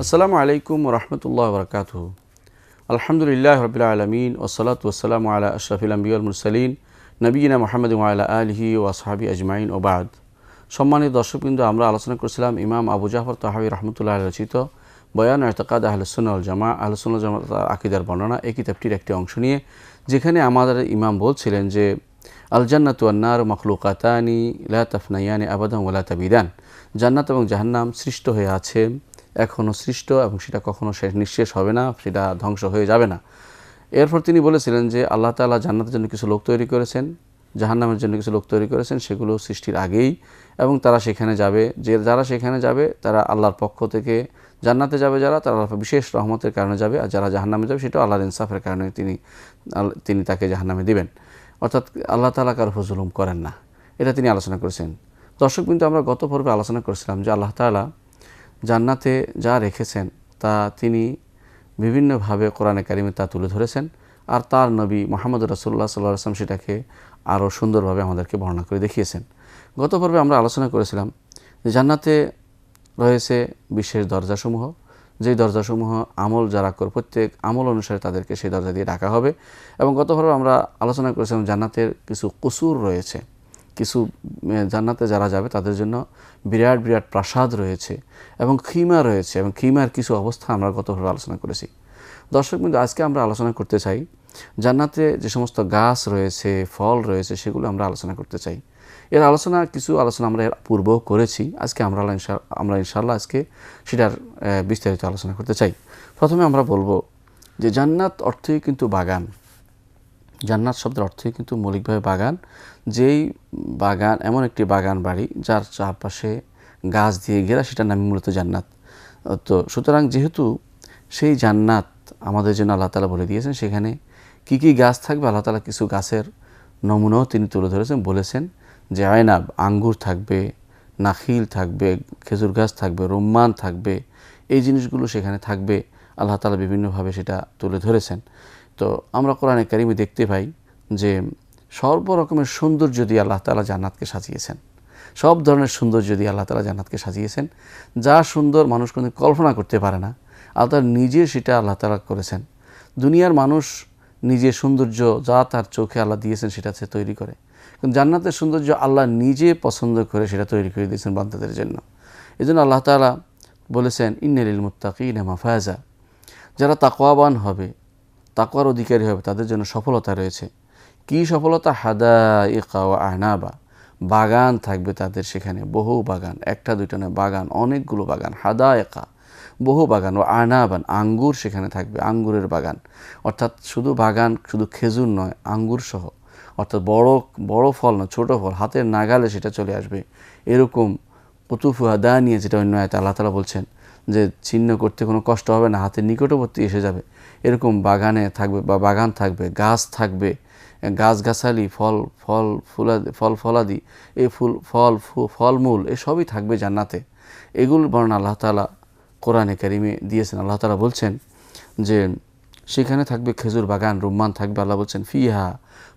আসসালামু আলাইকুম ওয়া রাহমাতুল্লাহি ওয়া বারাকাতুহু। আলহামদুলিল্লাহি রাব্বিল আলামিন ওয়াসসালাতু ওয়াসসালামু আলা আশরাফিল আমবিয়া ওয়াল মুরসালিন নবিয়িনা মুহাম্মাদিন ওয়া আলা আলিহি ওয়া আসহাবিহি আজমাইন ওয়া বা'দ। সম্মানিত দর্শকবৃন্দ, আমরা আলোচনা করেছিলাম ইমাম আবু জাফর তাহাবী রাহমাতুল্লাহি আলাইহি রচিত বয়ান ইতিকাদ আহলুস সুন্নাহ ওয়াল জামাআহ, আহলুস সুন্নাহ ওয়াল জামাআতের আকীদার বর্ণনা, এই কিতাবটির একটি অংশ নিয়ে, যেখানে আমাদের ইমাম বলছিলেন যে আল জান্নাতু ওয়ান নার মাখলুকাতানি লা তাফনায়ানি আবাদান ওয়া লা তাবিদান। জান্নাত এবং জাহান্নাম সৃষ্ট হয়ে আছে, এখনও সৃষ্ট, এবং সেটা কখনও নিঃশেষ হবে না, সেটা ধ্বংস হয়ে যাবে না। এরপর তিনি বলেছিলেন যে আল্লাহ তাআলা জান্নাতের জন্য কিছু লোক তৈরি করেছেন, জাহান্নামের জন্য কিছু লোক তৈরি করেছেন, সেগুলো সৃষ্টির আগেই, এবং তারা সেখানে যাবে। যারা সেখানে যাবে তারা আল্লাহর পক্ষ থেকে, জান্নাতে যাবে যারা, তারা বিশেষ রহমতের কারণে যাবে, আর যারা জাহান্নামে যাবে সেটাও আল্লাহর ইনসাফের কারণে তিনি তাকে জাহান্নামে দিবেন। অর্থাৎ আল্লাহ তাআলা কারো উপর জুলুম করেন না, এটা তিনি আলোচনা করেছেন। দর্শক, কিন্তু আমরা গত পর্বে আলোচনা করেছিলাম যে আল্লাহ তাআলা জান্নাতে যা রেখেছেন তা তিনি বিভিন্নভাবে কোরআনে কারিমে তা তুলে ধরেছেন, আর তার নবী মুহাম্মদ রাসূলুল্লাহ সাল্লাল্লাহু আলাইহি ওয়াসাল্লাম সেটাকে আরও সুন্দরভাবে আমাদেরকে বর্ণনা করে দেখিয়েছেন। গত পর্বে আমরা আলোচনা করেছিলাম যে জান্নাতে রয়েছে বিশেষ দরজাসমূহ, যেই দরজাসমূহ আমল যারা করে প্রত্যেক আমল অনুসারে তাদেরকে সেই দরজা দিয়ে ডাকা হবে। এবং গত পর্বে আমরা আলোচনা করেছিলাম জান্নাতের কিছু কুসুর রয়েছে, কিছু জান্নাতে যারা যাবে তাদের জন্য বিরাট বিরাট প্রাসাদ রয়েছে এবং খিমা রয়েছে, এবং খিমার কিছু অবস্থা আমরা গতভাবে আলোচনা করেছি। দর্শক, কিন্তু আজকে আমরা আলোচনা করতে চাই জান্নাতে যে সমস্ত গাছ রয়েছে, ফল রয়েছে, সেগুলো আমরা আলোচনা করতে চাই। এর কিছু আলোচনা আমরা এর পূর্বেও করেছি। আজকে আমরা ইনশাআল্লাহ আজকে সেটার বিস্তারিত আলোচনা করতে চাই। প্রথমে আমরা বলবো যে জান্নাত অর্থই কিন্তু বাগান। জান্নাত শব্দের অর্থই কিন্তু মৌলিকভাবে বাগান। যেই বাগান, এমন একটি বাগান বাড়ি যার চারপাশে গাছ দিয়ে ঘেরা, সেটার নামই মূলত জান্নাত। তো সুতরাং যেহেতু সেই জান্নাত আমাদের জন্য আল্লাহ তাআলা বলে দিয়েছেন, সেখানে কি কি গাছ থাকবে, আল্লাহ তাআলা কিছু গাছের নমুনাও তিনি তুলে ধরেছেন। বলেছেন যে আয়নাব, আঙ্গুর থাকবে, নাখিল থাকবে, খেজুর গাছ থাকবে, রুম্মান থাকবে, এই জিনিসগুলো সেখানে থাকবে। আল্লাহ তাআলা বিভিন্নভাবে সেটা তুলে ধরেছেন। তো আমরা কোরআনে কারিমে দেখতে পাই যে সর্বরকমের সৌন্দর্য দিয়ে আল্লাহ তাআলা জান্নাতকে সাজিয়েছেন। সব ধরনের সৌন্দর্য দিয়ে আল্লাহ তাআলা জান্নাতকে সাজিয়েছেন। যা সুন্দর মানুষ কোনো কল্পনা করতে পারে না, আল্লাহ তাআলা নিজে সেটা আল্লাহ তাআলা করেছেন। দুনিয়ার মানুষ নিজে সৌন্দর্য যা তার চোখে আল্লাহ দিয়েছেন সেটা সে তৈরি করে, কিন্তু জান্নাতের সৌন্দর্য আল্লাহ নিজে পছন্দ করে সেটা তৈরি করে দিয়েছেন বান্দাদের জন্য। এই জন্য আল্লাহ তাআলা বলেছেন ইন্না লিল মুত্তাকিনা মাফাজা, যারা তাকওয়াবান হবে, তাকওয়ার অধিকারী হবে, তাদের জন্য সফলতা রয়েছে। কি সফলতা? হাদাইকা ওয়া আহনাবা, বাগান থাকবে তাদের সেখানে, বহু বাগান, একটা দুইটা নয়, বাগান, অনেকগুলো বাগান। হাদাইকা, বহু বাগান, ও আনাবান, আঙ্গুর সেখানে থাকবে, আঙ্গুরের বাগান। অর্থাৎ শুধু বাগান, শুধু খেজুর নয়, আঙ্গুর সহ, অর্থাৎ বড় ফল না, ছোট ফল, হাতের নাগালে সেটা চলে আসবে। এরকম কুতুফুহা দানিয়া, যেটা অন্য আয়াতে আল্লাহ তাআলা বলছেন যে চিহ্ন করতে কোনো কষ্ট হবে না, হাতের নিকটবর্তী এসে যাবে। এরকম বাগানে থাকবে বা বাগান থাকবে, গাছ থাকবে, গাছগাছালি, ফলাদি, এই ফলমূল এসবই থাকবে জান্নাতে। এগুলোর বর্ণনা আল্লাহ তাআলা কোরআনে কারিমে দিয়েছেন। আল্লাহ তাআলা বলছেন যে সেখানে থাকবে খেজুর বাগান, রুম্মান থাকবে। আল্লাহ বলছেন ফিহা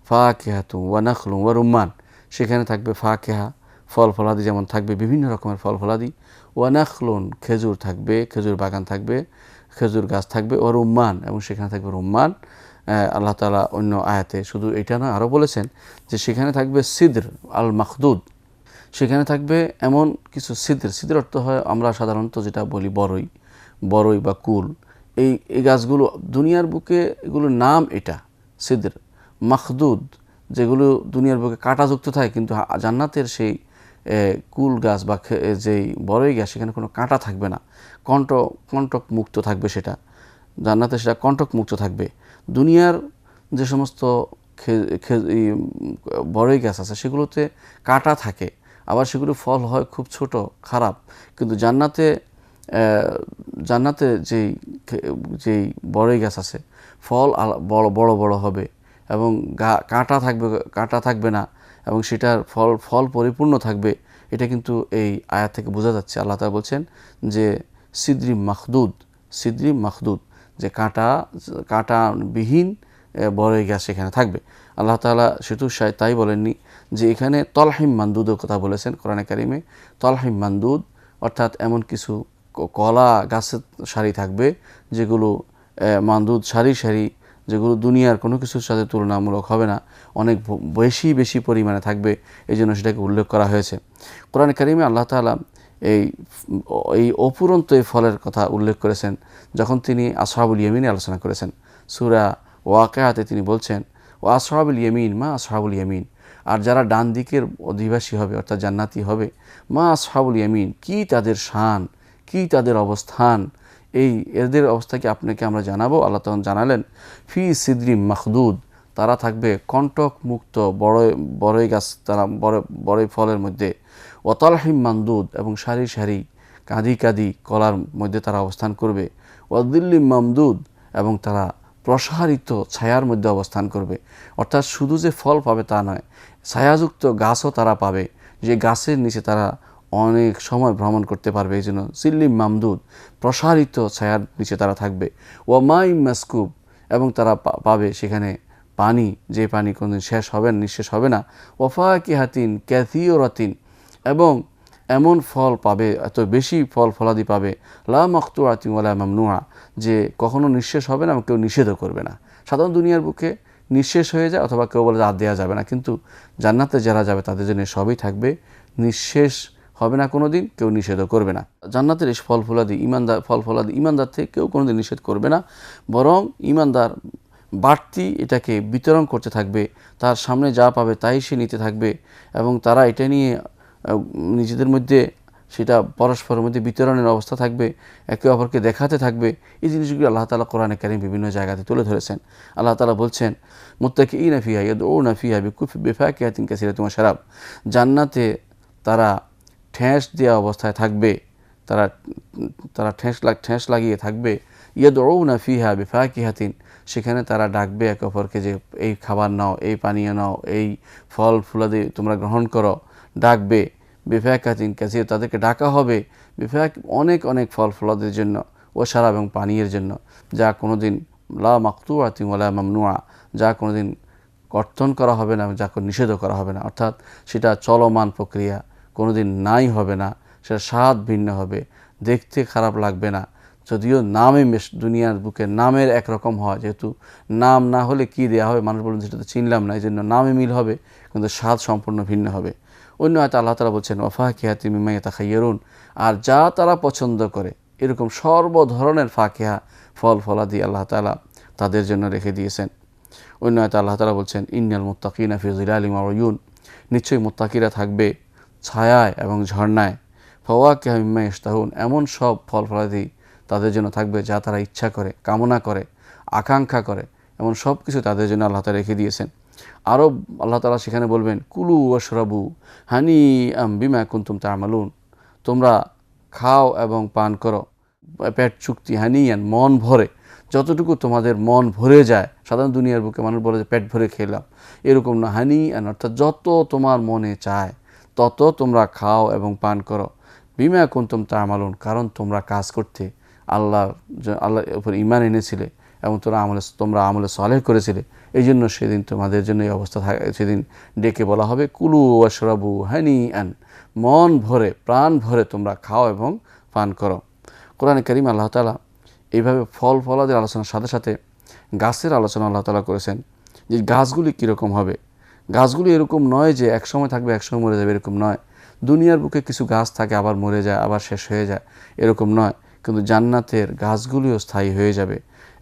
ফাকিহাতুন ওয়া নাখলুন ওয়া রুম্মান, সেখানে থাকবে ফাকিহা, ফলাদি, যেমন থাকবে বিভিন্ন রকমের ফলাদি, ওয়া নাখলুন, খেজুর থাকবে, খেজুর বাগান থাকবে, খেজুর গাছ থাকবে, ও রুম্মান, এবং সেখানে থাকবে রুম্মান। আল্লাহ তাআলা অন্য আয়াতে শুধু এটা নয়, আরও বলেছেন যে সেখানে থাকবে সিদর আল মাখদুদ, সেখানে থাকবে এমন কিছু সিদর অর্থ হয় আমরা সাধারণত যেটা বলি বড়ই বা কুল, এই গাছগুলো দুনিয়ার বুকে, এগুলোর নাম এটা সিদর মাখদুদ, যেগুলো দুনিয়ার বুকে কাঁটাযুক্ত থাকে, কিন্তু জান্নাতের সেই কুল গাছ বা যেই বড়ই গাছ, সেখানে কোনো কাঁটা থাকবে না, কণ্টক মুক্ত থাকবে সেটা জান্নাতে, সেটা কণ্টক মুক্ত থাকবে। দুনিয়ার যে সমস্ত বড়ই গাছ আছে সেগুলোতে কাঁটা থাকে, আবার সেগুলো ফল হয় খুব ছোট, খারাপ। কিন্তু জান্নাতে যেই বড়ই গাছ আছে, ফল বড় বড় হবে, এবং কাঁটা থাকবে না, এবং সেটার ফল পরিপূর্ণ থাকবে। এটা কিন্তু এই আয়াত থেকে বোঝা যাচ্ছে। আল্লাহ তাআলা বলছেন যে সিদরি মাখদুদ, যে কাঁটাবিহীন বড়ই গাছ সেখানে থাকবে। আল্লাহ তাআলা শুধু তাই বলেননি, যে এখানে তলহিম মানদুদের কথা বলেছেন কোরআনে কারিমে। তলহিম মানদুদ অর্থাৎ এমন কিছু কলা গাছের সারি থাকবে, যেগুলো মামদুদ সারি সারি, যেগুলো দুনিয়ার কোনো কিছুর সাথে তুলনামূলক হবে না, অনেক বেশি বেশি পরিমাণে থাকবে, এই জন্য সেটাকে উল্লেখ করা হয়েছে। কোরআন কারিমে আল্লাহ তাআলা এই এই অপুরন্ত এই ফলের কথা উল্লেখ করেছেন যখন তিনি আসহাবুল ইয়ামিনে আলোচনা করেছেন। সূরা ওয়াকিয়াতে তিনি বলছেন, ও আসহাবুল ইয়ামিন মা আসহাবুল ইয়ামিন, আর যারা ডান দিকের অধিবাসী হবে অর্থাৎ জান্নাতি হবে, মা আসহাবুল ইয়ামিন, কি তাদের শান, কি তাদের অবস্থান, এই এদের অবস্থাকে আপনাকে আমরা জানাবো। আল্লাহ তখন জানালেন, ফি সিদরিম মাখদুদ, তারা থাকবে কণ্টক মুক্ত বড়ই গাছ, তারা বড়ই ফলের মধ্যে, ওয়াতালহিম মামদুদ, এবং সারি সারি কাঁদি কাঁদি কলার মধ্যে তারা অবস্থান করবে, ওয়াদিল্লিম মামদুদ, এবং তারা প্রসারিত ছায়ার মধ্যে অবস্থান করবে। অর্থাৎ শুধু যে ফল পাবে তা নয়, ছায়াযুক্ত গাছও তারা পাবে, যে গাছের নিচে তারা অনেক সময় ভ্রমণ করতে পারবে। এই জন্য সিল্লিম মামদুদ, প্রসারিত ছায়ার নিচে তারা থাকবে। ওয়ামাইম মাসকুব, এবং তারা পাবে সেখানে পানি, যে পানি কোনোদিন শেষ হবে না, নিঃশেষ হবে না। ওয়াফাকিহাতিন কাসীরাতিন, এবং এমন ফল পাবে, এত বেশি ফল ফলাদি পাবে, লা মাকতুআতিন ওয়ালা মামনুআ, যে কখনো নিঃশেষ হবে না এবং কেউ নিষেধও করবে না। সাধারণ দুনিয়ার বুকে নিঃশেষ হয়ে যায় অথবা কেউ বলে আর দেওয়া যাবে না, কিন্তু জান্নাতে যারা যাবে তাদের জন্য সবই থাকবে, নিঃশেষ হবে না কোনো দিন, কেউ নিষেধও করবে না। জান্নাতের এই ফল ফলাদি ইমানদার থেকে কেউ কোনোদিন নিষেধ করবে না, বরং ইমানদার বাড়তি এটাকে বিতরণ করতে থাকবে, তার সামনে যা পাবে তাই সে নিতে থাকবে, এবং তারা এটা নিয়ে নিজেদের মধ্যে সেটা পরস্পরের মধ্যে বিতরণের অবস্থা থাকবে, একে অপরকে দেখাতে থাকবে। এই জিনিসগুলো আল্লাহ তাআলা কোরআনে কারীম বিভিন্ন জায়গাতে তুলে ধরেছেন। আল্লাহ তাআলা বলছেন, মুত্তাকিঈনা ফিহা ইয়াদউনা ফিহা বিফাকিহাতিন কাসীরাতিন ওয়া শারাব, জান্নাতে তারা ঠেস দেওয়া অবস্থায় থাকবে, তারা ঠেস লাগিয়ে থাকবে। ইয়াদউনা ফিহা বিফাকিহাতিন, সেখানে তারা ডাকবে একে অপরকে যে এই খাবার নাও, এই পানীয় নাও, এই ফল ফুলাদি তোমরা গ্রহণ করো, ডাকবে। বিফাকিহাতিন কাসীর, তাদেরকে ডাকা হবে অনেক অনেক ফল ফলাদের জন্য, ও শারাব, এবং পানীয়ের জন্য, যা কোনোদিন লা মাকতুআতিন ওয়ালা মামনুআ, যা কোনোদিন কর্তন করা হবে না, যা নিষেধও করা হবে না। অর্থাৎ সেটা চলমান প্রক্রিয়া, কোনোদিন নাই হবে না, সেটা স্বাদ ভিন্ন হবে, দেখতে খারাপ লাগবে না। যদিও নামে দুনিয়ার বুকে নামের একরকম হয়, যেহেতু নাম না হলে কি দেওয়া হবে মানুষ বলুন সেটা তো চিনলাম না, এই জন্য নামে মিল হবে কিন্তু স্বাদ সম্পূর্ণ ভিন্ন হবে। অন্য আয়াতে আল্লাহ তাআলা বলছেন, ওয়াফাকিহাতিন মিম্মা ইয়াতাখায়্যারুন, আর যা তারা পছন্দ করে, এরকম সর্ব ধরনের ফাকিহা ফল ফলাদি আল্লাহ তাআলা তাদের জন্য রেখে দিয়েছেন। অন্য আয়াতে আল্লাহ তাআলা বলছেন, ইন্নাল মুত্তাকিনা ফি যিলালিন ওয়া উয়ুন, নিশ্চয়ই মুত্তাকিরা থাকবে ছায়ায় এবং ঝর্ণায়। ফাওয়াকিহা মিম্মা ইয়াশতাহুন, এমন সব ফল ফলাদি তাদের জন্য থাকবে যা তারা ইচ্ছা করে, কামনা করে, আকাঙ্ক্ষা করে, এমন সব কিছু তাদের জন্য আল্লাহ তাআলা রেখে দিয়েছেন। আরও আল্লাহ তাআলা সেখানে বলবেন, কুলু ওয়াশরাবু হানিআম বিমা কুনতুম তা'মালুন, তোমরা খাও এবং পান করো পেট চুক্তি, হানিয়ান মন ভরে, যতটুকু তোমাদের মন ভরে যায়। সাধারণ দুনিয়ার বুকে মানুষ বলে যে পেট ভরে খেলাম, এরকম না, হানিয়ান অর্থাৎ যত তোমার মনে চায় তত তোমরা খাও এবং পান করো। বিমা কুনতুম তা'মালুন, কারণ তোমরা কাজ করতে আল্লাহর উপর ঈমান এনেছিলে এবং তোমরা আমলে সালেহ করেছিলে, এই জন্য সেদিন তোমাদের জন্য এই অবস্থা থাকে। সেদিন ডেকে বলা হবে, কুলু ওয়াশরাবু হানিআন, মন ভরে প্রাণ ভরে তোমরা খাও এবং পান করো। কোরআনে কারীম আল্লাহ তাআলা এইভাবে ফল ফলাদের আলোচনার সাথে সাথে গাছের আলোচনা আল্লাহ তাআলা করেছেন, যে গাছগুলি কীরকম হবে। গাছগুলি এরকম নয় যে একসময় থাকবে একসময় মরে যাবে, এরকম নয়। দুনিয়ার বুকে কিছু গাছ থাকে আবার মরে যায়, আবার শেষ হয়ে যায়, এরকম নয়। কিন্তু জান্নাতের গাছগুলিও স্থায়ী হয়ে যাবে,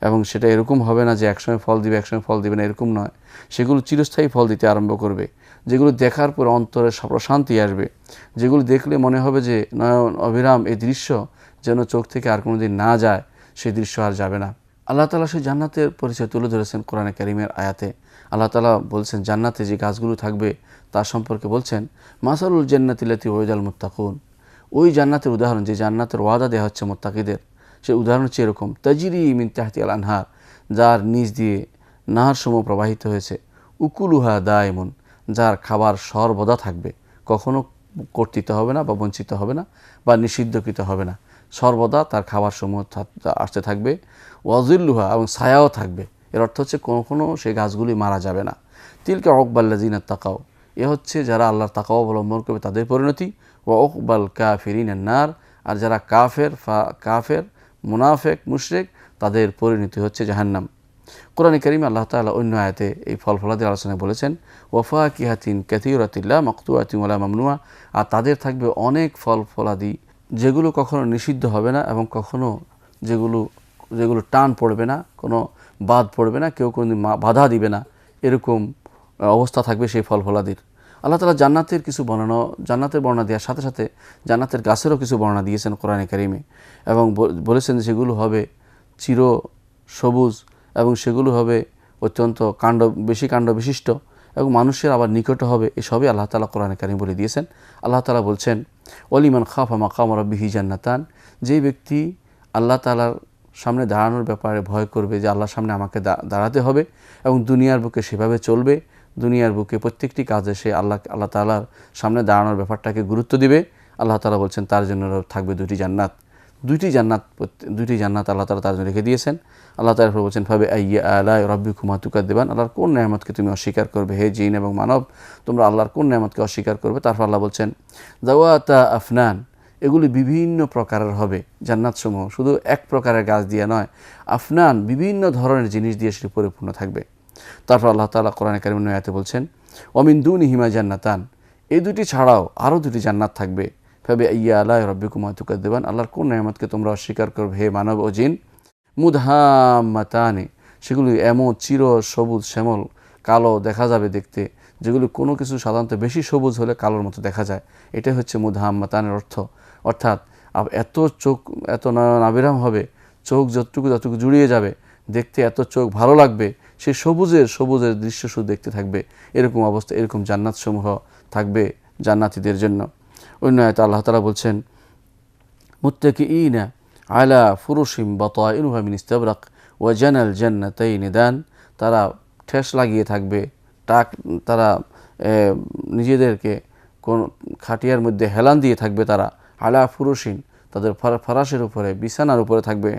এবং সেটা এরকম হবে না যে একসময় ফল দিবে একসময় ফল দিবে না, এরকম নয়। সেগুলো চিরস্থায়ী ফল দিতে আরম্ভ করবে, যেগুলো দেখার পর অন্তরে প্রশান্তি আসবে, যেগুলো দেখলে মনে হবে যে নয়ন অবিরাম এই দৃশ্য যেন চোখ থেকে আর কোনো দিন না যায়, সেই দৃশ্য আর যাবে না। আল্লাহ তাআলা সেই জান্নাতের পরিচয় তুলে ধরেছেন কোরআনে কারীমের আয়াতে। আল্লাহ তাআলা বলছেন জান্নাতে যে গাছগুলো থাকবে তার সম্পর্কে বলছেন, মাসালুল জান্নাতিল্লাতী ওয়াইদাল মুত্তাকুন, ওই জান্নাতের উদাহরণ, যে জান্নাতের ওয়াদা দেওয়া হচ্ছে মুত্তাকিদের, সেই উদাহরণ হচ্ছে এরকম, তাজরি মিন তাহতিহাল আনহার, যার নিচ দিয়ে নাহারসমূহ প্রবাহিত হয়েছে, উকুলুহা দায়মুন, যার খাবার সর্বদা থাকবে, কখনো কর্তৃত হবে না বা বঞ্চিত হবে না বা নিষিদ্ধকৃত হবে না, সর্বদা তার খাবার সমূহ আসতে থাকবে। ওয়াজিল্লুহা, এবং ছায়াও থাকবে। এর অর্থ হচ্ছে কখনো সেই গাছগুলি মারা যাবে না। তিলকা উকবাল্লাযিনা তাকাও, এ হচ্ছে যারা আল্লাহর তাকওয়া অবলম্বন করবে তাদের পরিণতি। ওয়া উকবাল কাফিরিনান নার, আর যারা কাফের মুনাফেক মুশরিক তাদের পরিণতি হচ্ছে জাহান্নাম। কোরআনে কারিমে আল্লাহ তাআলা অন্য আয়াতে এই ফল ফলাদির আলোচনায় বলেছেন ওয়াফাকিহাতিন কাসীরাতিন লা মাকতুআতিন ওয়ালা মামনুআ, আর তাদের থাকবে অনেক ফল ফলাদি যেগুলো কখনো নিষিদ্ধ হবে না এবং কখনো যেগুলো টান পড়বে না, কোনো বাদ পড়বে না, কেউ কোনো বাধা দিবে না, এরকম অবস্থা থাকবে সেই ফল ফলাদির। আল্লাহ তাআলা জান্নাতের কিছু জান্নাতের বর্ণনা দেওয়ার সাথে সাথে জান্নাতের গাছেরও কিছু বর্ণনা দিয়েছেন কোরআনে কারিমে এবং বলেছেন সেগুলো হবে চির সবুজ এবং সেগুলো হবে অত্যন্ত বেশি কাণ্ড বিশিষ্ট এবং মানুষের আবার নিকট হবে। এসবই আল্লাহ তাআলা কোরআনে কারিম বলে দিয়েছেন। আল্লাহ তাআলা বলছেন ওয়ালিমান খাফা মাকাম রাব্বিহি জান্নাতান, যেই ব্যক্তি আল্লাহ তাআলার সামনে দাঁড়ানোর ব্যাপারে ভয় করবে যে আল্লাহর সামনে আমাকে দাঁড়াতে হবে এবং দুনিয়ার বুকে সেভাবে চলবে, দুনিয়ার বুকে প্রত্যেকটি কাজে সে আল্লাহ তাআলার সামনে দাঁড়ানোর ব্যাপারটাকে গুরুত্ব দিবে, আল্লাহ তাআলা বলছেন তার জন্য থাকবে দুটি জান্নাত আল্লাহ তাআলা তার জন্য রেখে দিয়েছেন। আল্লাহ তাআলা বলছেন ফাবি আইয়্যি আলাই রাব্বিকুমা তুকাদ্দিবান, আল্লাহর কোন নেয়ামতকে তুমি অস্বীকার করবে হে জিন এবং মানব, তোমরা আল্লাহর কোন নেয়ামতকে অস্বীকার করবে। তারপর আল্লাহ বলছেন যাওয়াতা আফনান, এগুলি বিভিন্ন প্রকারের হবে জান্নাতসমূহ, শুধু এক প্রকারের গাছ দিয়ে নয়, আফনান বিভিন্ন ধরনের জিনিস দিয়ে সেটি পরিপূর্ণ থাকবে। তারপর আল্লাহ তাআলা কোরআনে কারিমের আয়াতে বলছেন ওয়ামিন দুনিহিমা জান্নাতান, এই দুটি ছাড়াও আরও দুটি জান্নাত থাকবে। ফাবি আইয়্যি আলাই রাব্বিকুমা তুকাদ্দিবান, আল্লাহর কোন নেয়ামতকে তোমরা অস্বীকার করবে হে মানব ও জিন। মুদহাম্মাতানি, সেগুলি এমন চির সবুজ শ্যামল কালো দেখা যাবে দেখতে, যেগুলি কোনো কিছু সাধারণত বেশি সবুজ হলে কালোর মতো দেখা যায়। এটাই হচ্ছে মুদহাম্মাতানের অর্থ, অর্থাৎ এত নয়ন আবিরাম হবে, চোখ যতটুকু জুড়িয়ে যাবে, দেখতে এত চোখ ভালো লাগবে, সেই সবুজের দৃশ্য শুধু দেখতে থাকবে। এরকম অবস্থা, এরকম জান্নাতসমূহ থাকবে জান্নাতীদের জন্য। অন্য আয়াতে আল্লাহ তাআলা বলছেন মুত্তাকিঈনা আলা ফুরুশিম বাতাইনুহা মিন ইস্তাবরাক ওয়া জানাল জান্নাতাইনি দান, তারা ঠেস লাগিয়ে থাকবে, তারা নিজেদেরকে কোন খাটিয়ার মধ্যে হেলান দিয়ে থাকবে, তারা আলা ফুরুশিন, তাদের ফরাশের উপরে বিছানার উপরে থাকবে,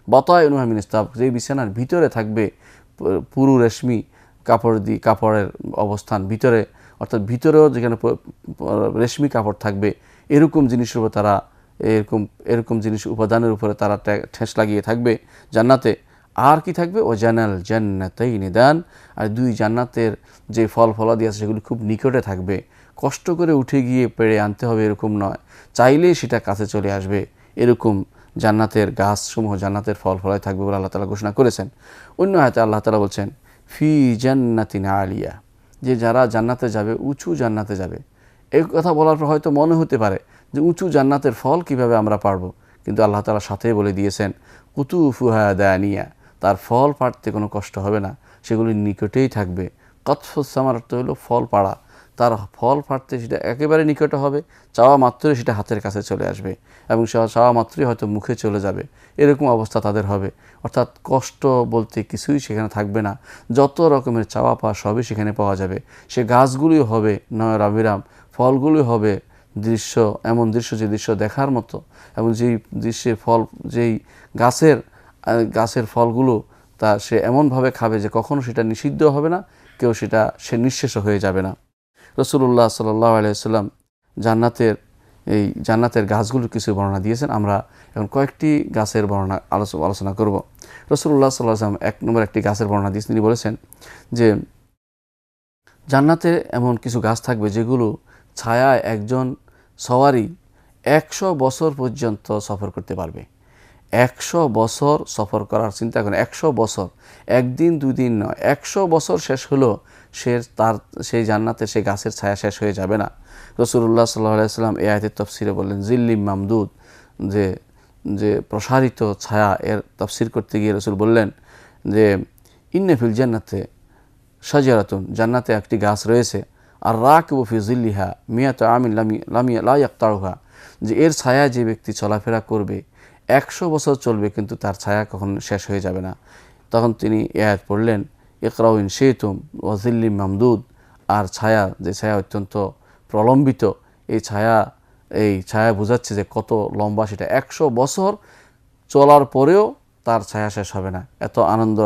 বাতাইনুহা মিন ইস্তাবরাক, যেই বিছানার ভিতরে থাকবে পুরু রেশমি কাপড়ের অবস্থান ভিতরে, অর্থাৎ ভিতরেও যেখানে রেশমি কাপড় থাকবে, এরকম জিনিসের উপর তারা এরকম জিনিস উপাদানের উপরে তারা ঠেস লাগিয়ে থাকবে জান্নাতে। আর কি থাকবে ও জানাল জান্নাতাইনি দান, আর দুই জান্নাতের যে ফল ফলাদি আছে সেগুলি খুব নিকটে থাকবে, কষ্ট করে উঠে গিয়ে পেড়ে আনতে হবে এরকম নয়, চাইলেই সেটা কাছে চলে আসবে। এরকম জান্নাতের গাছসমূহ জান্নাতের ফল ফলায় থাকবে বলে আল্লাহ তাআলা ঘোষণা করেছেন। অন্য আয়াতে আল্লাহ তাআলা বলছেন ফি জান্নাতিন আলিয়া, যে যারা জান্নাতে যাবে উঁচু জান্নাতে যাবে। এই কথা বলার পর হয়তো মনে হতে পারে যে উঁচু জান্নাতের ফল কিভাবে আমরা পারবো, কিন্তু আল্লাহ তাআলা সাথে বলে দিয়েছেন কুতুফুহা দানিয়া, তার ফল পাড়তে কোনো কষ্ট হবে না, সেগুলি নিকটেই থাকবে। কতফুস সামার অর্থ হলো ফল পাড়া, তার ফল পাড়তে সেটা একেবারে নিকটে হবে, চাওয়া মাত্রই সেটা হাতের কাছে চলে আসবে এবং চাওয়া মাত্রই হয়তো মুখে চলে যাবে, এরকম অবস্থা তাদের হবে। অর্থাৎ কষ্ট বলতে কিছুই সেখানে থাকবে না, যত রকমের চাওয়া পাওয়া সবই সেখানে পাওয়া যাবে। সে গাছগুলিও হবে নয়ন আবিরাম, ফলগুলি হবে এমন দৃশ্য যে দৃশ্য দেখার মতো, এবং যেই দৃশ্যের ফল যেই গাছের ফলগুলো তা সে এমনভাবে খাবে যে কখনো সেটা নিষিদ্ধ হবে না, সে নিঃশেষ হয়ে যাবে না। রাসূলুল্লাহ সাল্লাল্লাহু আলাইহি ওয়াসাল্লাম জান্নাতের গাছগুলোর কিছু বর্ণনা দিয়েছেন। আমরা এখন কয়েকটি গাছের বর্ণনা আলোচনা করব। রাসূলুল্লাহ সাল্লাল্লাহু আলাইহি ওয়াসাল্লাম এক নম্বর একটি গাছের বর্ণনা দিয়েছেন। তিনি বলেছেন যে জান্নাতে এমন কিছু গাছ থাকবে যেগুলো ছায়ায় একজন সওয়ারি 100 বছর পর্যন্ত সফর করতে পারবে। 100 বছর সফর করার চিন্তা করেন, 100 বছর, একদিন দুদিন নয়, 100 বছর শেষ হলো সেই জান্নাতের সেই গাছের ছায়া শেষ হয়ে যাবে না। রাসূলুল্লাহ সাল্লাল্লাহু আলাইহি ওয়াসাল্লাম এই আয়াতের তাফসিরে বললেন জিল্লিম মামদুদ, যে প্রসারিত ছায়া, এর তাফসির করতে গিয়ে রাসূল বললেন যে ইন্না ফিল জান্নাতে শাজারাতুন, জান্নাতে একটি গাছ রয়েছে, আর রাকিবু ফি জিল্লিহা মিয়াতু আমিন লা ইয়াকতাউহা, যে এর ছায়া যে ব্যক্তি চলাফেরা করবে 100 বছর চলবে কিন্তু তার ছায়া কখনো শেষ হয়ে যাবে না। তখন তিনি এই আয়াত পড়লেন ইকরাউ ইন শিতুম ওয়া জিল্লিম মামদুদ, আর যে ছায়া অত্যন্ত প্রলম্বিত, এই ছায়া বোঝাচ্ছে যে কত লম্বা সেটা, 100 বছর চলার পরেও তার ছায়া শেষ হবে না। এত আনন্দ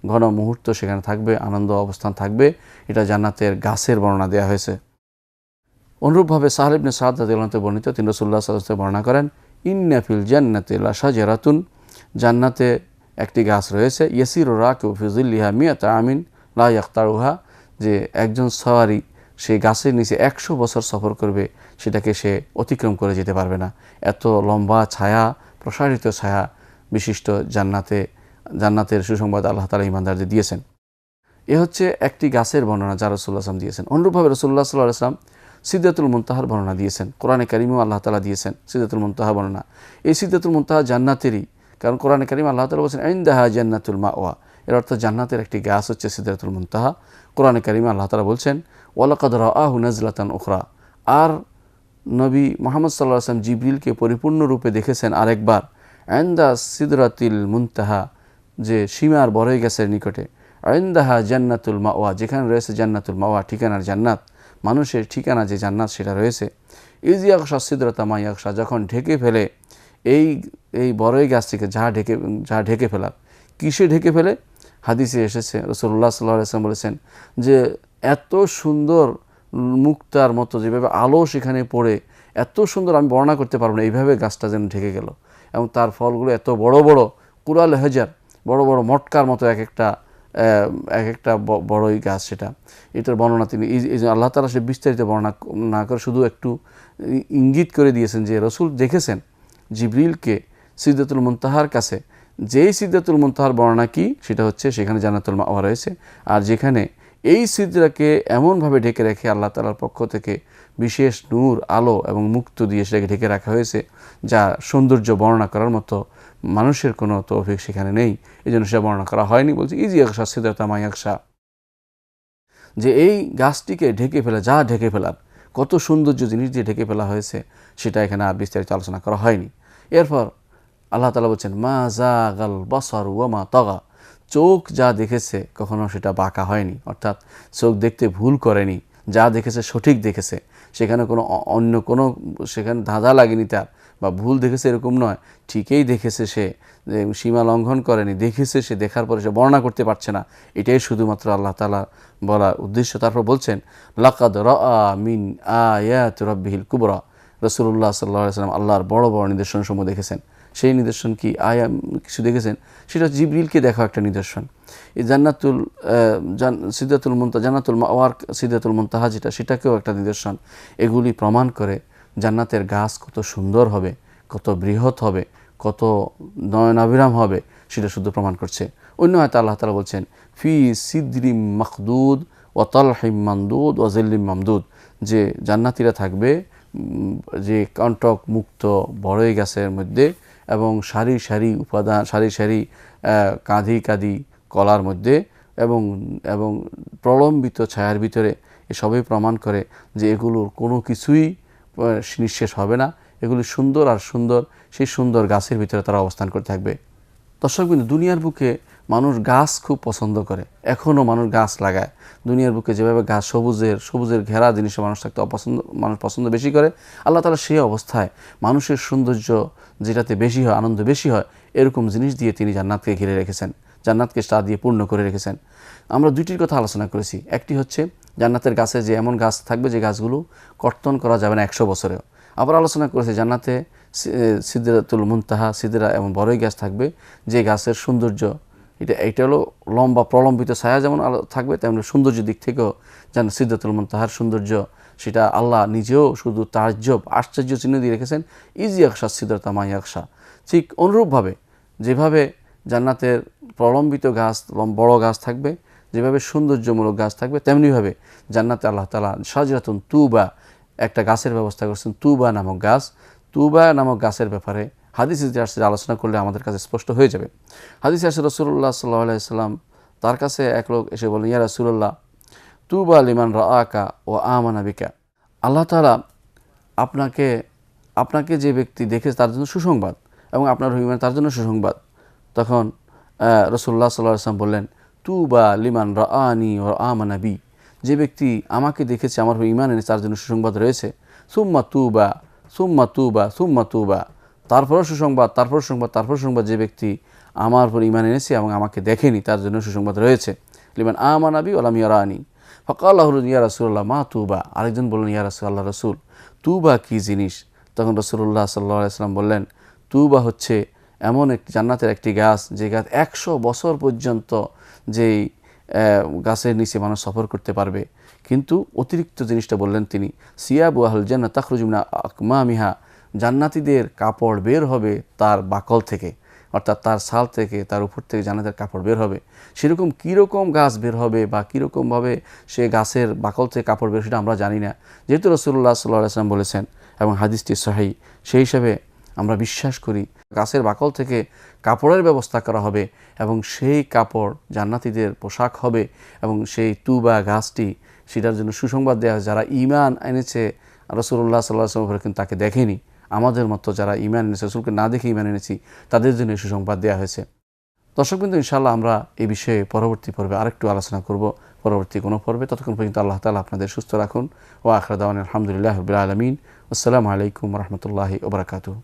ঘন মুহূর্ত সেখানে থাকবে, আনন্দ অবস্থান থাকবে। এটা জান্নাতের গাছের বর্ণনা দেওয়া হয়েছে। অনুরূপভাবে সাহল ইবনে সাদ রাদিয়াল্লাহু আনহু বর্ণিত, তিনি রাসূলুল্লাহ সাল্লাল্লাহু আলাইহি ওয়াসাল্লাম বর্ণনা করেন ইন্না ফিল জান্নাতি লাশাজারাতুন, জান্নাতে একটি গাছ রয়েছে, ইয়াসিরু রাকিবু ফি যিল্লিহা মিয়াতা আমিন লা ইয়াকতারুহা, যে একজন সওয়ারি সেই গাছের নিচে 100 বছর সফর করবে, সেটাকে সে অতিক্রম করে যেতে পারবে না। এত লম্বা ছায়া, প্রসারিত ছায়া বিশিষ্ট জান্নাতের সুসংবাদ আল্লাহ তাআলা ঈমানদারদের দিয়েছেন। এ হচ্ছে একটি গাছের বর্ণনা যা রাসূলুল্লাহ সাল্লাল্লাহু আলাইহি ওয়াসাল্লাম দিয়েছেন। অনুরূপভাবে রাসূলুল্লাহ সাল্লাল্লাহু আলাইহি ওয়াসাল্লাম সিদরাতুল মুনতাহার বর্ণনা দিয়েছেন। কোরআনে কারিমেও আল্লাহ তাআলা দিয়েছেন সিদরাতুল মুনতাহা বর্ণনা। এই সিদরাতুল মুনতাহা জান্নাতেরই, কারণ কোরআনে কারিমে আল্লাহ তাআলা বলেছেন ইনদাহা জান্নাতুল মাওয়া, এর অর্থ জান্নাতের একটি গাছ হচ্ছে সিদরাতুল মুনতাহা। কোরআনে কারিমে আল্লাহ তাআলা বলছেন ওয়ালাকাদ রাআহু নাজলাতান উখরা, আর নবী মুহাম্মদ সাল্লাল্লাহু আলাইহি ওয়াসাল্লাম জিবরিলকে পরিপূর্ণ রূপে দেখেছেন আরেকবার ইনদা সিদরাতিল মুনতাহা, যে সীমার বড়ই গাছের নিকটে, ইনদাহা জান্নাতুল মাওয়া, যেখানে রয়েছে জান্নাতুল মাওয়া, ঠিকানার জান্নাত, মানুষের ঠিকানা যে জান্নাত সেটা রয়েছে। ইজ ইয়াগশা সিদরাতা মা ইয়াগশা, যখন ঢেকে ফেলে এই বড়ই গাছটিকে যা ঢেকে ফেলার, কিসে ঢেকে ফেলে? হাদিসে এসেছে রাসূলুল্লাহ সাল্লাল্লাহু আলাইহি ওয়াসাল্লাম বলেছেন যে এত সুন্দর মুক্তার মতো যেভাবে আলো সেখানে পড়ে, এত সুন্দর আমি বর্ণনা করতে পারবো না, এইভাবে গাছটা যেন ঢেকে গেল। এবং তার ফলগুলো এত বড় বড়, কুরাল হাজার, বড় বড় মটকার মতো এক একটা বড়ই গাছ সেটা। এটার বর্ণনা তিনি আল্লাহ তাআলা সে বিস্তারিত বর্ণনা না করে শুধু একটু ইঙ্গিত করে দিয়েছেন যে রাসূল দেখেছেন জিবরিলকে সিদরাতুল মুনতাহার কাছে। যেই সিদরাতুল মুনতাহার বর্ণনা কি, সেটা হচ্ছে সেখানে জান্নাতুল মাওয়া রয়েছে, আর যেখানে এই সিদরাকে এমনভাবে ঢেকে রেখে আল্লাহ তাআলার পক্ষ থেকে বিশেষ নূর, আলো এবং মুক্ত দিয়ে সেটাকে ঢেকে রাখা হয়েছে, যা সৌন্দর্য বর্ণনা করার মতো মানুষের কোনো তৌফিক সেখানে নেই, এই জন্য সেটা বর্ণনা করা হয়নি। বলছে ইজ ইয়াগশা সিদরাতা মা ইয়াগশা, যে এই গাছটিকে ঢেকে ফেলা, যা ঢেকে ফেলার, কত সৌন্দর্য জিনিস দিয়ে ঢেকে ফেলা হয়েছে, সেটা এখানে আর বিস্তারিত আলোচনা করা হয়নি। এরপর আল্লাহ তাআলা বলছেন মা যাগাল বাসারু ওয়া মা তাগা, চোখ যা দেখেছে কখনো সেটা বাঁকা হয়নি, অর্থাৎ চোখ দেখতে ভুল করেনি, যা দেখেছে সঠিক দেখেছে, সেখানে অন্য কোনো সেখানে ধাঁধা লাগেনি তার, বা ভুল দেখেছে এরকম নয়, ঠিকই দেখেছে, সে সীমা লঙ্ঘন করেনি, দেখেছে সে, দেখার পরে সে বর্ণনা করতে পারছে না, এটাই শুধুমাত্র আল্লাহ তাআলা বলার উদ্দেশ্য। তারপর বলছেন লাকাদ রাআ মিন আয়াতি রাব্বিহিল কুবরা, রাসূলুল্লাহ সাল্লাল্লাহু আলাইহি ওয়াসাল্লাম আল্লাহর বড় বড় নিদর্শনসমূহ দেখেছেন। সেই নিদর্শন কি? কিছু দেখেছেন, সেটা জিবরিলকে দেখা একটা নিদর্শন। এই সিদরাতুল মুনতাহা, জান্নাতুল মাওয়ার সিদরাতুল মুনতাহা যেটা, সেটাকেও একটা নিদর্শন। এগুলি প্রমাণ করে জান্নাতের গাছ কত সুন্দর হবে, কত বৃহৎ হবে, কত নয়নাভিরাম হবে, সেটা শুধু প্রমাণ করছে। অন্য আয়াতে আল্লাহ তাআলা বলছেন ফি সিদরিম মাখদুদ ওয়া তালহিম মামদুদ ওয়া জিল্লিম মামদুদ, যে জান্নাতীরা থাকবে যে কণ্টক মুক্ত বড়ই গাছের মধ্যে, এবং সারি সারি উপাদান, সারি সারি কাঁধি কলার মধ্যে, এবং প্রলম্বিত ছায়ার ভিতরে। এসবই প্রমাণ করে যে এগুলোর কোনো কিছুই নিঃশেষ হবে না, এগুলি সুন্দর আর সুন্দর, সেই সুন্দর গাছের ভিতরে তারা অবস্থান করে থাকবে। দর্শকবৃন্দ, দুনিয়ার বুকে মানুষ গাছ খুব পছন্দ করে, এখনও মানুষ গাছ লাগায়। দুনিয়ার বুকে যেভাবে গাছ সবুজের ঘেরা জিনিসে মানুষ থাকতে মানুষ পছন্দ বেশি করে, আল্লাহ তাআলা সেই অবস্থায় মানুষের সৌন্দর্য যেটাতে বেশি হয়, আনন্দ বেশি হয়, এরকম জিনিস দিয়ে তিনি জান্নাতকে ঘিরে রেখেছেন, জান্নাতকে তা দিয়ে পূর্ণ করে রেখেছেন। আমরা দুইটির কথা আলোচনা করেছি। একটি হচ্ছে জান্নাতের গাছে যে এমন গাছ থাকবে যে গাছগুলো কর্তন করা যাবে না 100 বছরেও। আবার আলোচনা করেছে জান্নাতে সিদরাতুল মুনতাহা, সিদরা এবং বড়ই গাছ থাকবে, যে গাছের সৌন্দর্য এটা হলো লম্বা প্রলম্বিত ছায়া যেমন থাকবে, তেমনি সৌন্দর্য দিক থেকেও যেন সিদরাতুল মুনতাহার সৌন্দর্য, সেটা আল্লাহ নিজেও শুধু তাজ্জব, আশ্চর্য চিহ্ন দিয়ে রেখেছেন ইজ ইয়াগশা সিদরাতা মা ইয়াগশা। ঠিক অনুরূপভাবে যেভাবে জান্নাতের প্রলম্বিত গাছ, বড় গাছ থাকবে, যেভাবে সৌন্দর্যমূলক গাছ থাকবে, তেমনিভাবে জান্নাতে আল্লাহ তাআলা শাজরাতুন তুবা, একটা গাছের ব্যবস্থা করেছেন, তুবা নামক গাছ। তুবা নামক গাছের ব্যাপারে হাদিসে আলোচনা করলে আমাদের কাছে স্পষ্ট হয়ে যাবে। হাদিসে আসে রাসূলুল্লাহ সাল্লাল্লাহু আলাইহি ওয়াসাল্লাম, তার কাছে এক লোক এসে বললেন ইয়া রাসূলুল্লাহ তুবা লিমান রাআকা ওয়া আমানা বিকা, আল্লাহ তাআলা আপনাকে যে ব্যক্তি দেখে তার জন্য সুসংবাদ, এবং আপনার ঈমান তার জন্য সুসংবাদ। তখন রাসূলুল্লাহ সাল্লাল্লাহু আলাইহি ওয়াসাল্লাম বললেন তুবা লিমান রাআনি ওয়া আমানা বি, যে ব্যক্তি আমাকে দেখেছে, আমার ঈমান এনেছে, তার জন্য সুসংবাদ রয়েছে। সুম্মা তুবা সুম্মা তুবা সুম্মা তুবা, তারপরও সুসংবাদ, তারপর সংবাদ, যে ব্যক্তি আমার উপর ঈমান এনেছে এবং আমাকে দেখেনি, তার জন্য সুসংবাদ রয়েছে। লিমান আমানা বি ওয়া লাম ইয়ারানি। ফাকালা ইয়া রাসূলুল্লাহ মা তুবা, আরেকজন বললেন ইয়া রাসূলুল্লাহ, রাসূল তুবা কি জিনিস? তখন রাসূলুল্লাহ সাল্লাল্লাহু আলাইহি ওয়াসাল্লাম বললেন, তুবা হচ্ছে এমন একটি জান্নাতের একটি গাছ, যে গাছ 100 বছর পর্যন্ত যেই গাছের নিচে মানুষ সফর করতে পারবে। কিন্তু অতিরিক্ত জিনিসটা বললেন তিনি, সিয়াবু আহল জান্নাত তাখরুজু মিন আকমামিহা, জান্নাতীদের কাপড় বের হবে তার বাকল থেকে, অর্থাৎ তার ছাল থেকে, তার উপর থেকে জান্নাতের কাপড় বের হবে। সেরকম কীরকম গাছ বের হবে বা কীরকমভাবে সে গাছের বাকল থেকে কাপড় বের, সেটা আমরা জানি না। যেহেতু রাসূলুল্লাহ সাল্লাল্লাহু আলাইহি ওয়াসাল্লাম বলেছেন এবং হাদিসটি সহিহ, সেই হিসাবে আমরা বিশ্বাস করি গাছের বাকল থেকে কাপড়ের ব্যবস্থা করা হবে এবং সেই কাপড় জান্নাতীদের পোশাক হবে। এবং সেই তুবা গাছটি, সেটার জন্য সুসংবাদ দেওয়া হয় যারা ঈমান এনেছে রাসূলুল্লাহ সাল্লাল্লাহু আলাইহি ওয়াসাল্লাম কিন্তু তাকে দেখেনি, আমাদের মতো যারা ঈমান এনেছে, রাসূলকে না দেখে ঈমান এনেছি, তাদের জন্য সুসংবাদ দেওয়া হয়েছে। দর্শকবৃন্দ, ইনশাআল্লাহ আমরা এই বিষয়ে পরবর্তী পর্বে আরেকটু আলোচনা করব, পরবর্তী কোনো পর্বে। ততক্ষণ পর্যন্ত আল্লাহ তাআলা আপনাদের সুস্থ রাখুন। ওয়া আখিরু দাওয়ানা আলহামদুলিল্লাহি রাব্বিল আলামিন। আসসালামু আলাইকুম ওয়া রাহমাতুল্লাহি ওয়া বারাকাতুহু।